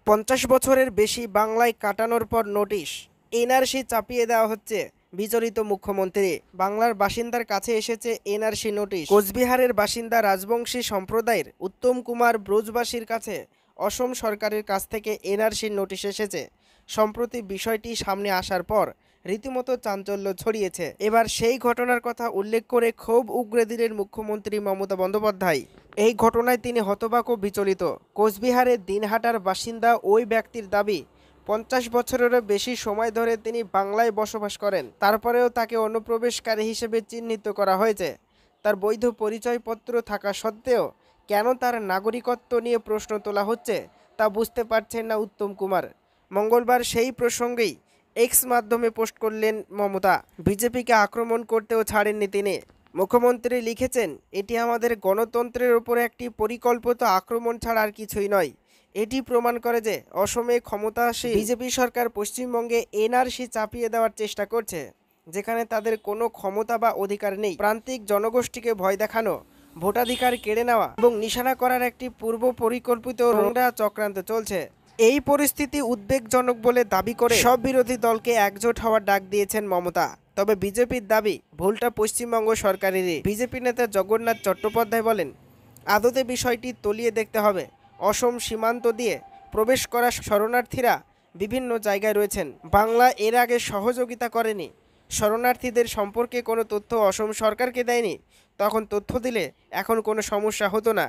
50 বছরের বেশি বাংলায় কাটানোর পর নোটিশ, এনআরসি চাপিয়ে দেওয়া হচ্ছে। বিচলিত মুখ্যমন্ত্রী। বাংলার বাসিন্দার কাছে এসেছে এনআরসি নোটিশ। কোচবিহারের বাসিন্দা রাজবংশী সম্প্রদায়ের উত্তম কুমার ব্রজবাসীর কাছে অসম সরকারের কাছ থেকে এনআরসির নোটিশ এসেছে। সম্প্রতি বিষয়টি সামনে আসার পর রীতিমতো চাঞ্চল্য ছড়িয়েছে। এবার সেই ঘটনার কথা উল্লেখ করে ক্ষোভ উগরে দিলেন মুখ্যমন্ত্রী মমতা বন্দ্যোপাধ্যায়। এই ঘটনায় তিনি হতবাক ও বিচলিত। কোচবিহারের দিনহাটার বাসিন্দা ওই ব্যক্তির দাবি, 50 বছরেরও বেশি সময় ধরে তিনি বাংলায় বসবাস করেন, তারপরেও তাকে অনুপ্রবেশকারী হিসেবে চিহ্নিত করা হয়েছে। তার বৈধ পরিচয়পত্র থাকা সত্ত্বেও কেন তার নাগরিকত্ব নিয়ে প্রশ্ন তোলা হচ্ছে তা বুঝতে পারছেন না উত্তম কুমার। মঙ্গলবার সেই প্রসঙ্গেই এক্স মাধ্যমে পোস্ট করলেন মমতা। বিজেপিকে আক্রমণ করতেও ছাড়েননি তিনি। মুখ্যমন্ত্রী লিখেছেন, এটি আমাদের গণতন্ত্রের ওপর একটি পরিকল্পিত আক্রমণ ছাড়া আর কিছুই নয়। এটি প্রমাণ করে যে অসমে ক্ষমতাসীন বিজেপি সরকার পশ্চিমবঙ্গে এনআরসি চাপিয়ে দেওয়ার চেষ্টা করছে, যেখানে তাদের কোনো ক্ষমতা বা অধিকার নেই। প্রান্তিক জনগোষ্ঠীকে ভয় দেখানো, ভোটাধিকার কেড়ে নেওয়া এবং নিশানা করার একটি পূর্ব পরিকল্পিত নোংরা চক্রান্ত চলছে। এই পরিস্থিতি উদ্বেগজনক বলে দাবি করে সব বিরোধী দলকে একজোট হওয়ার ডাক দিয়েছেন মমতা। তবে বিজেপির দাবি, ভুলটা পশ্চিমবঙ্গ সরকারেরই। বিজেপি নেতা জগন্নাথ চট্টোপাধ্যায় বলেন, আদতে বিষয়টি তলিয়ে দেখতে হবে। অসম সীমান্ত দিয়ে প্রবেশ করা শরণার্থীরা বিভিন্ন জায়গায় রয়েছেন। বাংলা এর আগে সহযোগিতা করেনি। শরণার্থীদের সম্পর্কে কোনো তথ্য অসম সরকারকে দেয়নি। তখন তথ্য দিলে এখন কোনো সমস্যা হতো না।